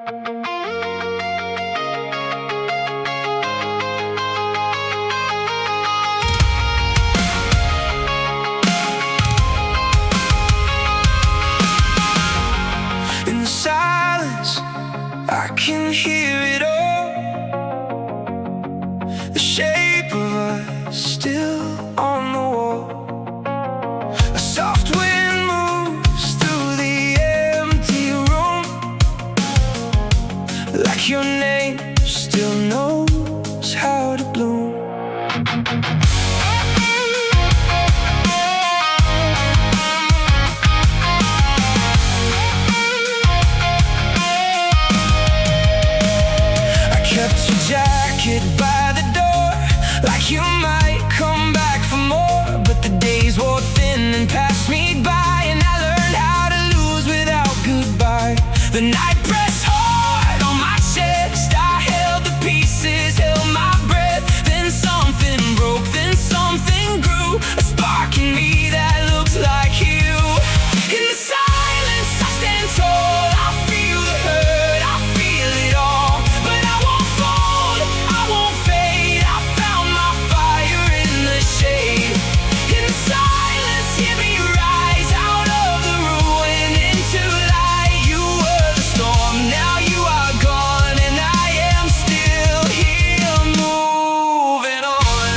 In the silence, I can hear it all. The shape of us still on the wall. A soft wind moves through the empty room, like your name still knows how to bloom. Kept your jacket by the door, like you might come back for more. But the days wore thin and passed me by, and I learned how to lose without goodbye. The night pressed hard on my chest, I held the pieces, held my breath. Then something broke, then something grew, a spark in me that looks like you. In the silence I stand tall, I feel the hurt, I feel it all. But I won't fold, I won't fade, I found my fire in the shade. In the silence, hear me rise out of the ruin into light. You were the storm, now you are gone, and I am still here moving on.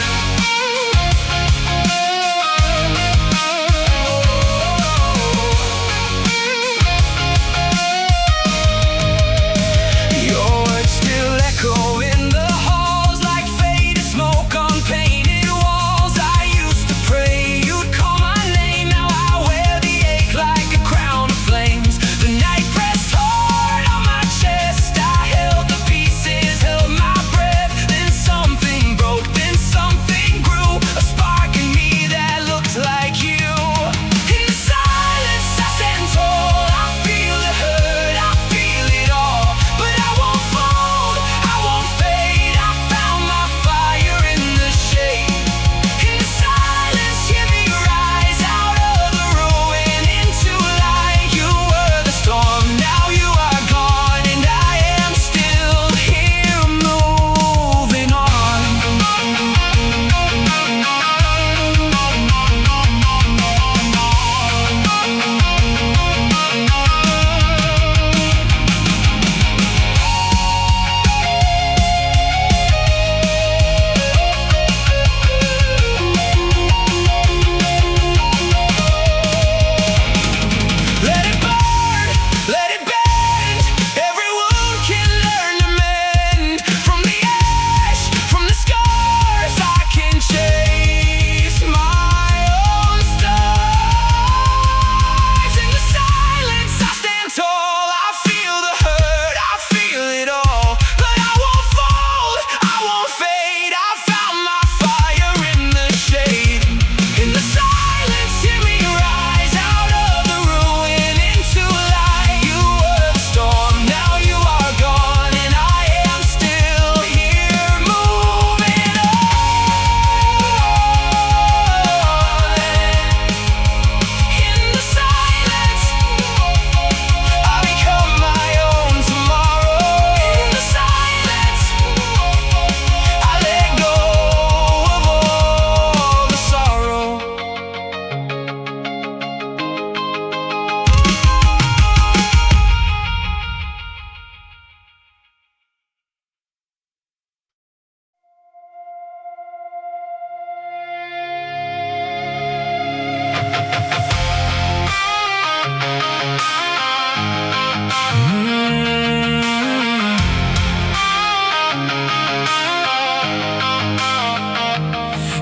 Your words still echo in the halls, like faded smoke on painted walls. I used to pray you'd call my name, now I wear the ache like a crown of flames. The night pressed hard on my chest, I held the pieces, held my breath. Then something broke, then something grew, a spark in me that looked like you. In the silence I stand tall, I feel the hurt, I feel it all. But I won't fold, I won't fade, I found my fire in the shade. In the silence, hear me rise out of the ruin into light. You were the storm, now you are gone, and I am still here moving on. Let it burn, let it bend. Every wound can learn to mend. From the ash, from the scars, I can chase my own stars. In the silence, I stand tall. I feel the hurt, I feel it all. But I won't fold, I won't fade. I found my fire in the shade. In the silence, hear me rise out of the ruin into light. You were the storm, now you are gone, and I am still here moving on. In the silence, I become my own tomorrow. In the silence, I let go of all the sorrow.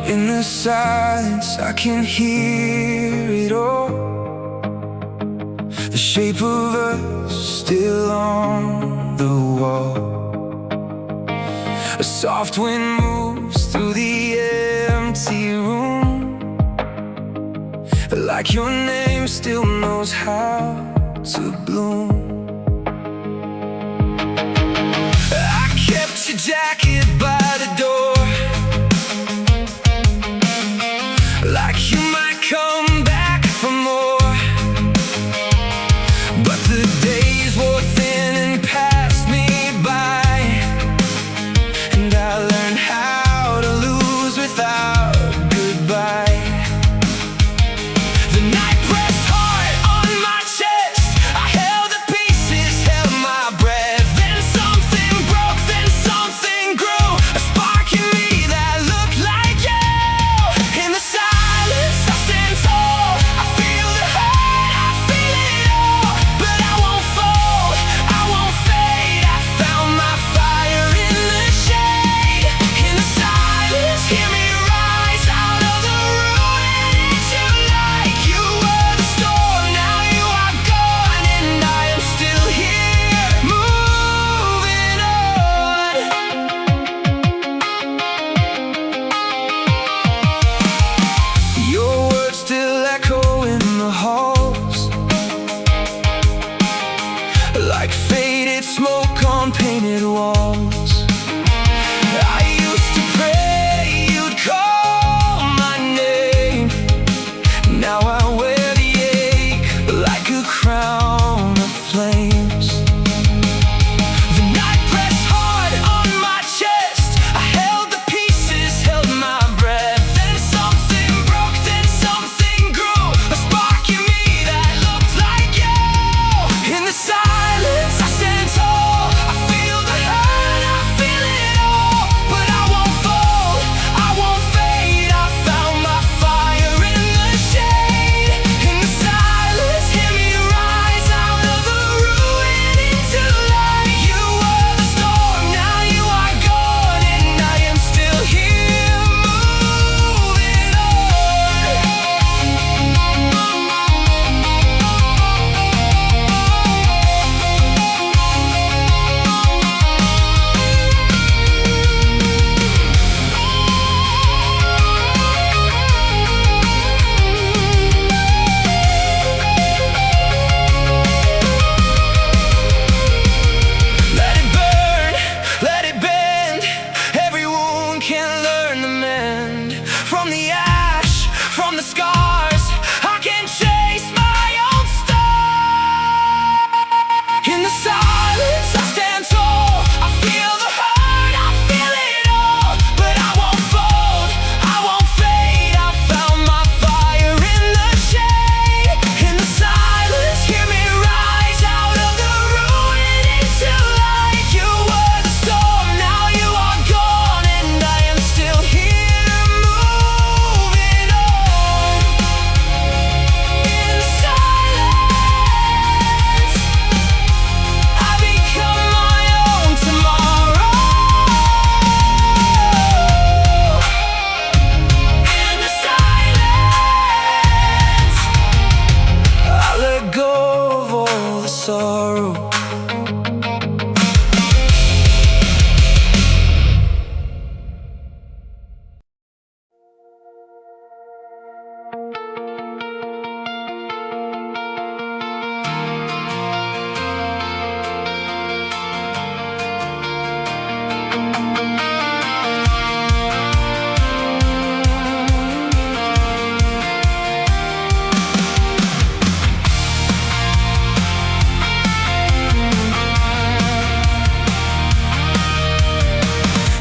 In the silence, I can hear it all. The shape of us still on the wall. A soft wind moves through the empty room, like your name still knows how to bloom. I kept your jacket by the door, like you might come back for more. But the days wore thin and passed like faded smoke on painted walls. I used to pray you'd call my name. Now I wear the ache like a crown of flames. The night pressed hard on my chest. I held the pieces, held my breath. Then something broke, then something grew. A spark in me that looked like you. In the silence I stand tall. I feel the hurt, I feel it all. But I won't fold, I won't fade. I found my fire in the shade. In the silence, hear me rise out of the ruin into light. You were the storm, now you are gone, and I am still here moving Let it burn, let it bend. Every wound can learn to mend. From the ash, from the scars, I can chase my own star. In the silence I stand tall. I feel the hurt, I feel it all. But I won't fold, I won't fade. I found my fire in the shade. In the silence, hear me rise out of the ruin into light. You were the storm, now you are gone, and I am still here moving on. In the silence, I become my own tomorrow. In the silence, I let go of all the sorrow.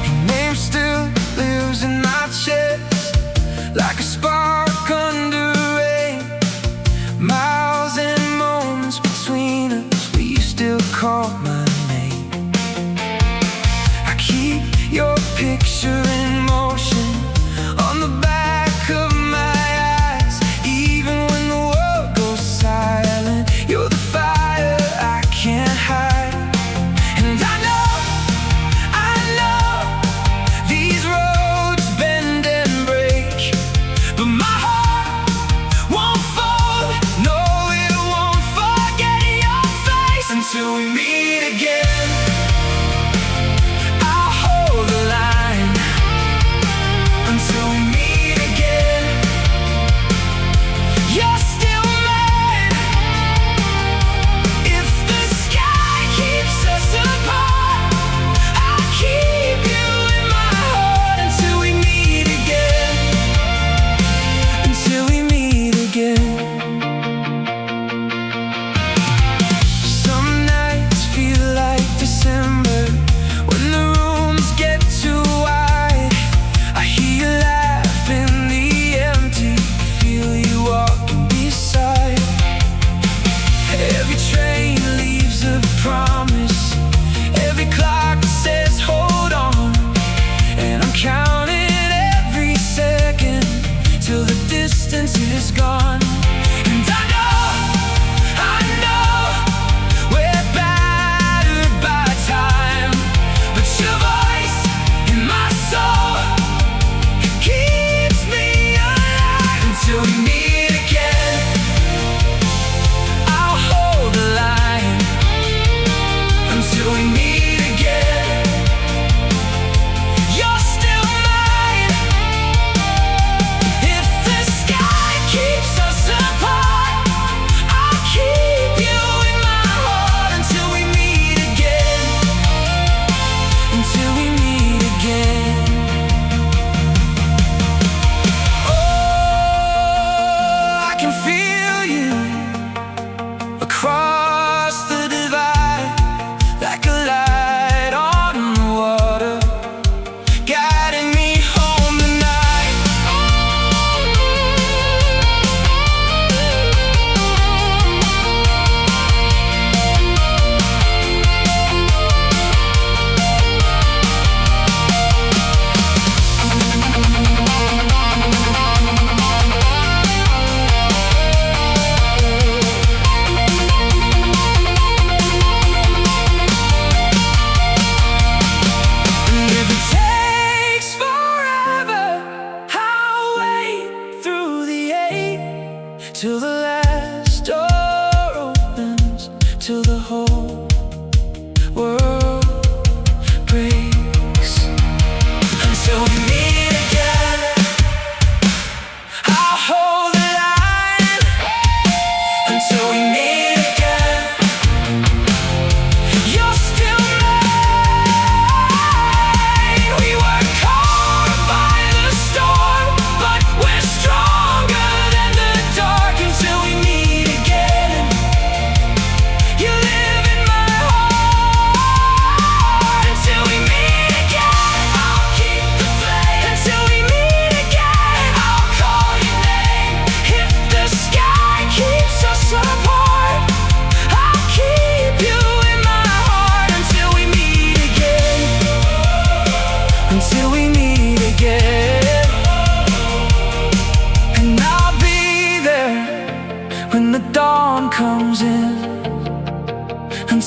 Your name still lives in my chest, like a spark under rain. Miles and moments between us, but you still call my name. I keep your picture in motion on the back of my eyes. Even when the world goes silent, you're the fire I can't hide. And I know these roads bend and break, but my heart won't fold. No, it won't forget your face. Until we meet again, I'll hold the line. Until we meet again, you're still mine. If the sky keeps us apart, I'll keep you in my heart. Until we meet again, until we meet again. Some nights feel like December.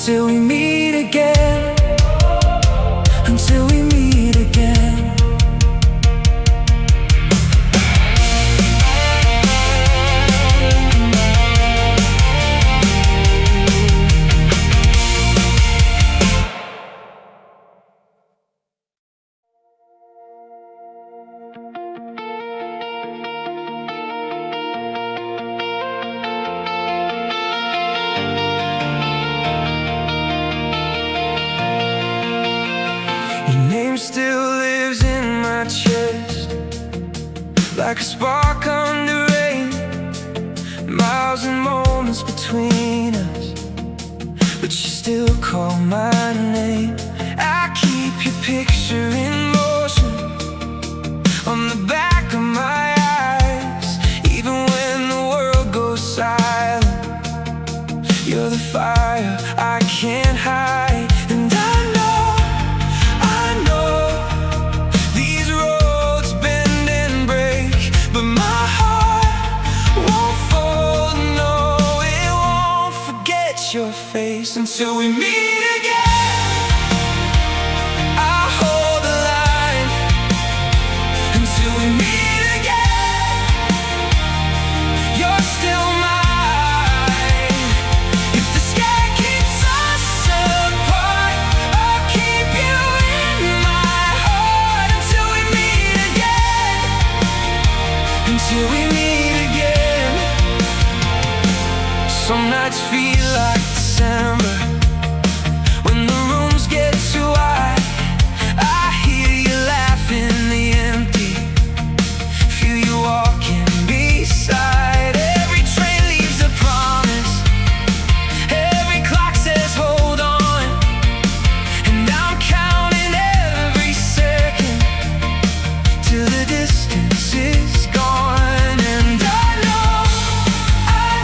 until we meet again, until we meet again. Your name still lives in my chest, like a spark under rain. Miles and moments between us, but you still call my name. I keep your picture in motion on the back of my eyes. Even when the world goes silent, you're the fire I can't hide. And I know these roads bend and break, but my heart won't fold, no, it won't forget your face until we meet again. I'll hold the line until we meet again. You're still mine. If the sky keeps us apart, I'll keep you in my heart until we meet again, until we meet again. Some nights feel like December, when the rooms get too wide. I hear you laugh in the empty, feel you walking beside. Every train leaves a promise, every clock says hold on, and I'm counting every second till the distance is gone. And I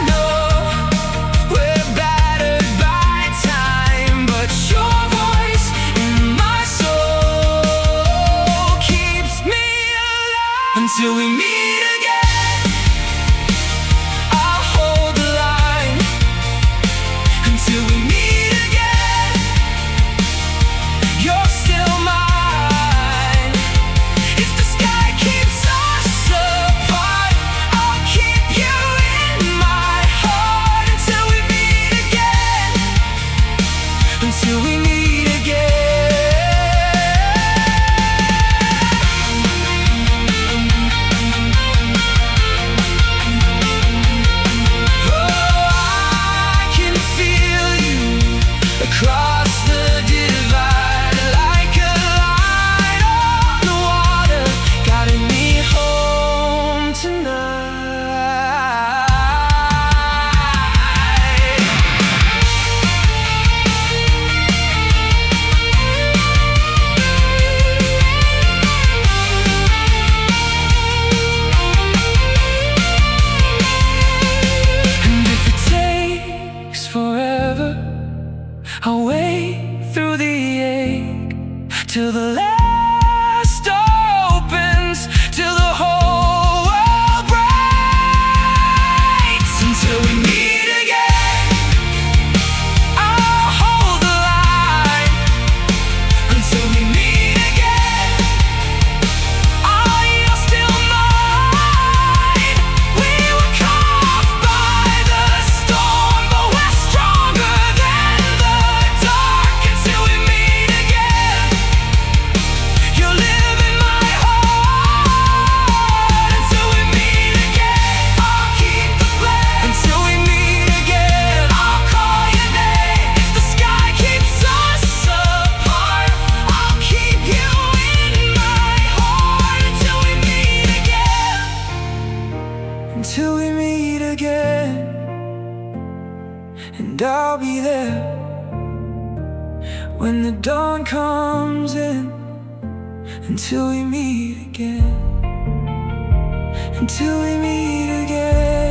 know we're battered by time, but your voice in my soul keeps me alive until we meet again. I'll hold the line until we meet again. You're still mine. If the sky keeps us apart, I'll keep you in my heart until we meet again, until we meet again. Oh, I can feel you across the divide, like a light on the water, guiding me home tonight. And if it takes forever, I'll wait through the ache till the last door opens, till the whole world breaks. Until we meet again, I'll hold the line until we meet again. Oh, you're still mine. We were caught by the storm, but we're stronger than the dark until we meet again. You live in my heart until we meet again. I'll keep the flame until we meet again. I'll call your name if the sky keeps us apart. I'll keep you in my heart until we meet again, until we meet again. And I'll be there when the dawn comes in, until we meet again, until we meet again.